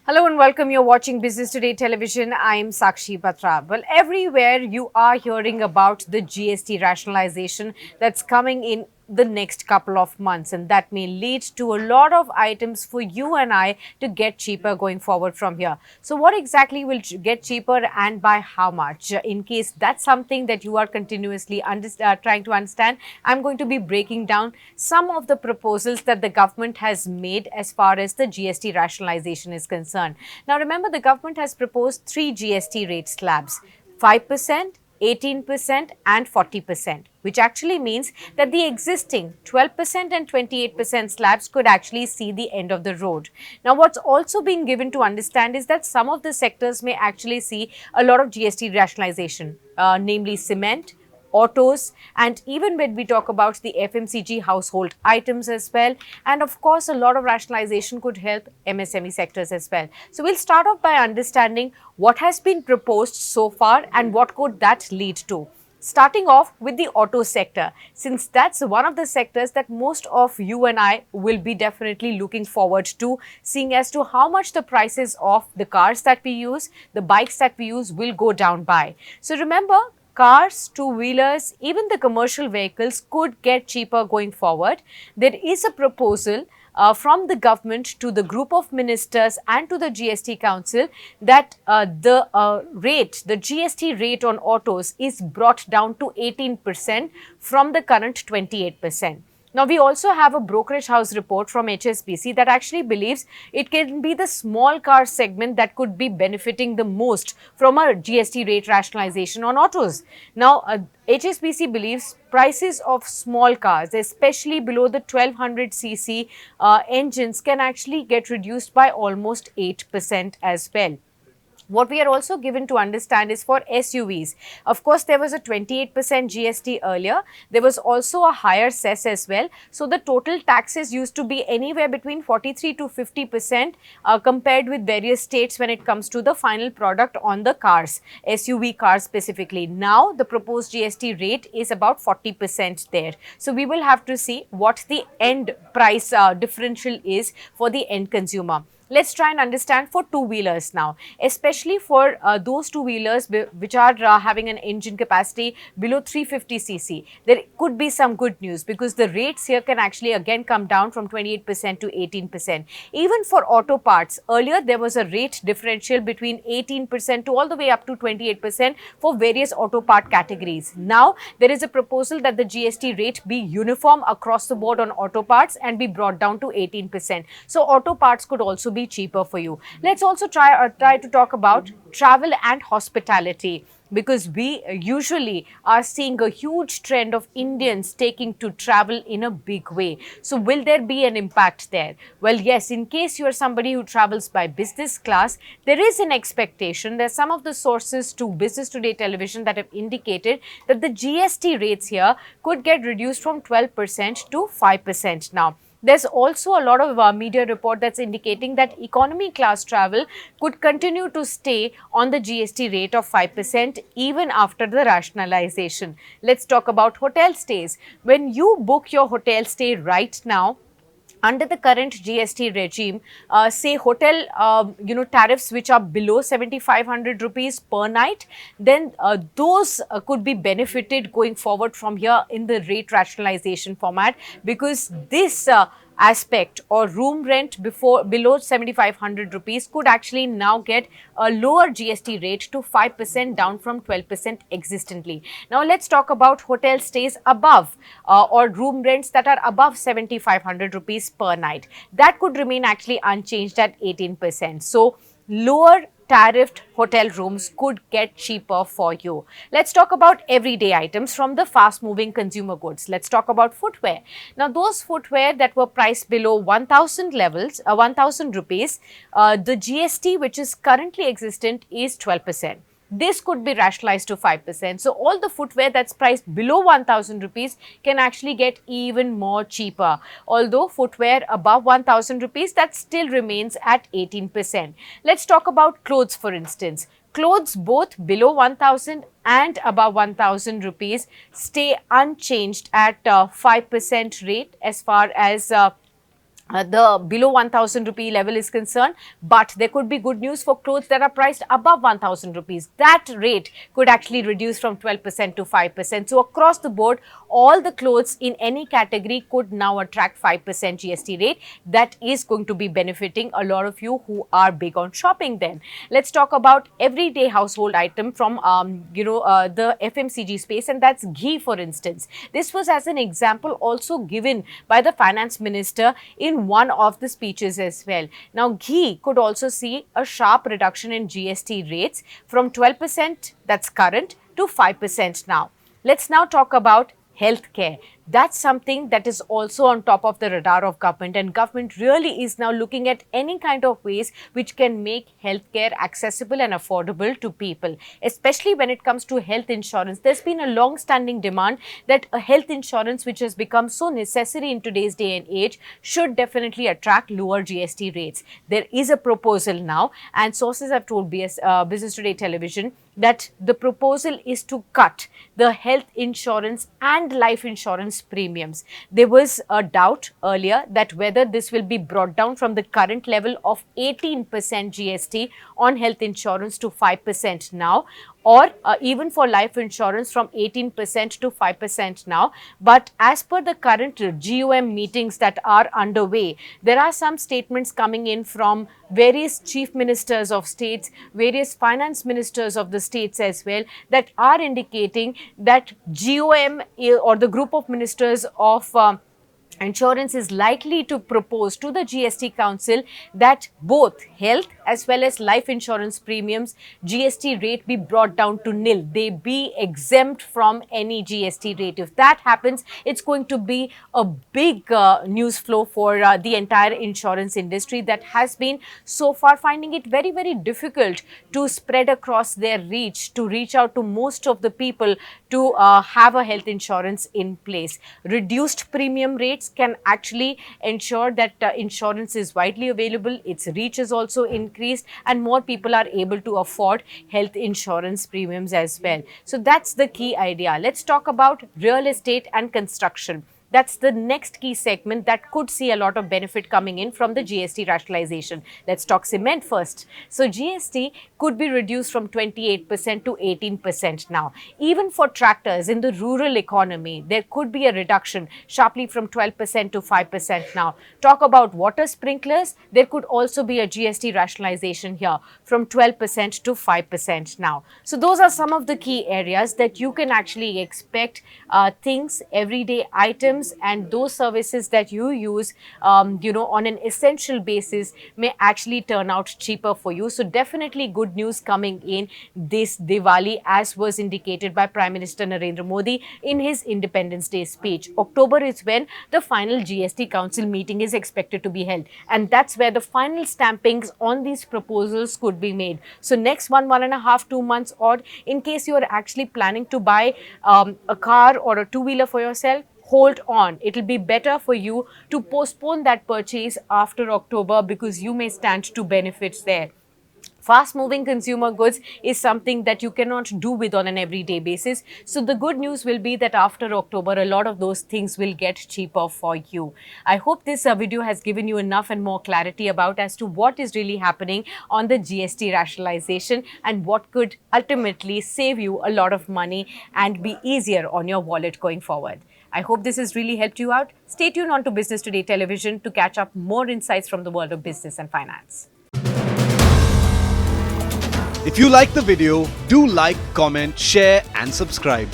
Hello and welcome. You're watching Business Today Television. I'm Sakshi Batra. Well, everywhere you are hearing about the GST rationalization that's coming in the next couple of months, and that may lead to a lot of items for you and I to get cheaper going forward from here. So, what exactly will get cheaper and by how much? In case that's something that you are continuously trying to understand, I'm going to be breaking down some of the proposals that the government has made as far as the GST rationalization is concerned. Now, remember, the government has proposed three GST rate slabs: 5%, 18% and 40%, which actually means that the existing 12% and 28% slabs could actually see the end of the road. Now, what's also being given to understand is that some of the sectors may actually see a lot of GST rationalization, namely cement, autos, and even when we talk about the FMCG household items as well. And of course, a lot of rationalization could help MSME sectors as well. So we'll start off by understanding what has been proposed so far and what could that lead to. Starting off with the auto sector, since that's one of the sectors that most of you and I will be definitely looking forward to, seeing as to how much the prices of the cars that we use, the bikes that we use will go down by. So remember, cars, two-wheelers, even the commercial vehicles could get cheaper going forward. There is a proposal from the government to the group of ministers and to the GST Council that the GST rate on autos is brought down to 18% from the current 28%. Now, we also have a brokerage house report from HSBC that actually believes it can be the small car segment that could be benefiting the most from a GST rate rationalization on autos. Now, HSBC believes prices of small cars, especially below the 1200cc engines, can actually get reduced by almost 8% as well. What we are also given to understand is for SUVs. Of course, there was a 28% GST earlier. There was also a higher cess as well. So, the total taxes used to be anywhere between 43 to 50% compared with various states when it comes to the final product on the cars, SUV cars specifically. Now, the proposed GST rate is about 40% there. So, we will have to see what the end price differential is for the end consumer. Let's try and understand for two-wheelers now, especially for those two-wheelers which are having an engine capacity below 350cc. There could be some good news because the rates here can actually again come down from 28% to 18%. Even for auto parts, earlier there was a rate differential between 18% to all the way up to 28% for various auto part categories. Now, there is a proposal that the GST rate be uniform across the board on auto parts and be brought down to 18%. So, auto parts could also be cheaper for you. Let's also try to talk about travel and hospitality, because we usually are seeing a huge trend of Indians taking to travel in a big way. So will there be an impact there? Well, yes, in case you are somebody who travels by business class, there is an expectation. There's some of the sources to Business Today Television that have indicated that the GST rates here could get reduced from 12% to 5% now. There's also a lot of media report that's indicating that economy class travel could continue to stay on the GST rate of 5% even after the rationalization. Let's talk about hotel stays. When you book your hotel stay right now, under the current GST regime, say hotel tariffs which are below 7,500 rupees per night, then those could be benefited going forward from here in the rate rationalization format, because this aspect or room rent below 7,500 rupees could actually now get a lower GST rate to 5% down from 12% existently. Now, let's talk about hotel stays above or room rents that are above 7,500 rupees per night. That could remain actually unchanged at 18%. So, lower tariffed hotel rooms could get cheaper for you. Let's talk about everyday items from the fast moving consumer goods. Let's talk about footwear. Now, those footwear that were priced below 1,000 rupees, the GST which is currently existent is 12%. This could be rationalized to 5%. So, all the footwear that's priced below 1,000 rupees can actually get even more cheaper. Although footwear above 1,000 rupees, that still remains at 18%. Let's talk about clothes, for instance. Clothes both below 1,000 and above 1,000 rupees stay unchanged at 5% rate as far as the below 1000 rupee level is concerned, but there could be good news for clothes that are priced above 1000 rupees. That rate could actually reduce from 12% to 5%. So across the board, all the clothes in any category could now attract 5% GST rate. That is going to be benefiting a lot of you who are big on shopping. Then let's talk about everyday household item from the FMCG space, and that's ghee, for instance. This was as an example also given by the finance minister in one of the speeches as well. Now, ghee could also see a sharp reduction in GST rates from 12%, that's current, to 5% now. Let's now talk about healthcare. That's something that is also on top of the radar of government, and government really is now looking at any kind of ways which can make healthcare accessible and affordable to people, especially when it comes to health insurance. There's been a long-standing demand that a health insurance which has become so necessary in today's day and age should definitely attract lower GST rates. There is a proposal now, and sources have told Business Today Television that the proposal is to cut the health insurance and life insurance premiums. There was a doubt earlier that whether this will be brought down from the current level of 18% GST on health insurance to 5% now, or even for life insurance from 18% to 5% now. But as per the current GOM meetings that are underway, there are some statements coming in from various chief ministers of states, various finance ministers of the states as well, that are indicating that GOM or the group of ministers of insurance is likely to propose to the GST Council that both health as well as life insurance premiums GST rate be brought down to nil. They be exempt from any GST rate. If that happens, it's going to be a big news flow for the entire insurance industry that has been so far finding it very, very difficult to spread across their reach, to reach out to most of the people to have a health insurance in place. Reduced premium rates can actually ensure that insurance is widely available, its reach is also increased, and more people are able to afford health insurance premiums as well. So that's the key idea. Let's talk about real estate and construction. That's the next key segment that could see a lot of benefit coming in from the GST rationalization. Let's talk cement first. So GST could be reduced from 28% to 18% now. Even for tractors in the rural economy, there could be a reduction sharply from 12% to 5% now. Talk about water sprinklers, there could also be a GST rationalization here from 12% to 5% now. So those are some of the key areas that you can actually expect things, everyday items, and those services that you use on an essential basis may actually turn out cheaper for you. So definitely good news coming in this Diwali, as was indicated by Prime Minister Narendra Modi in his Independence Day speech. October is when the final GST Council meeting is expected to be held, and that's where the final stampings on these proposals could be made. So next 1.5, 2 months odd, in case you are actually planning to buy a car or a two-wheeler for yourself, hold on. It will be better for you to postpone that purchase after October, because you may stand to benefit there. Fast-moving consumer goods is something that you cannot do with on an everyday basis. So the good news will be that after October, a lot of those things will get cheaper for you. I hope this video has given you enough and more clarity about as to what is really happening on the GST rationalization and what could ultimately save you a lot of money and be easier on your wallet going forward. I hope this has really helped you out. Stay tuned on to Business Today Television to catch up more insights from the world of business and finance. If you like the video, do like, comment, share and subscribe.